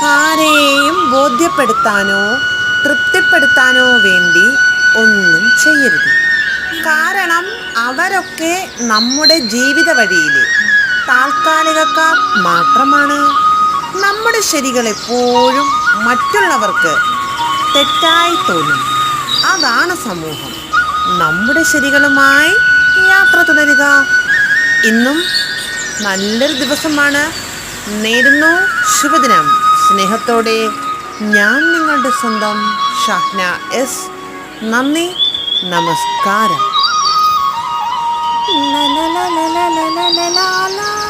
ആരെയും ബോധ്യപ്പെടുത്താനോ തൃപ്തിപ്പെടുത്താനോ വേണ്ടി ഒന്നും ചെയ്യരുത്. കാരണം അവരൊക്കെ നമ്മുടെ ജീവിത വഴിയിലെ താൽക്കാലികക്കാർ മാത്രമാണ്. നമ്മുടെ ശരികൾ എപ്പോഴും മറ്റുള്ളവർക്ക് തെറ്റായി തോന്നും. അതാണ് സമൂഹം. നമ്മുടെ ശരികളുമായി യാത്ര തുടരുക. ഇന്നും നല്ലൊരു ദിവസമാണ്. നേരുന്നു ശുഭദിനം. സ്നേഹത്തോടെ ഞാൻ നിങ്ങളുടെ സ്വന്തം ഷഹ്ന എസ്. നന്ദി, നമസ്കാരം. La la la la la la la la la la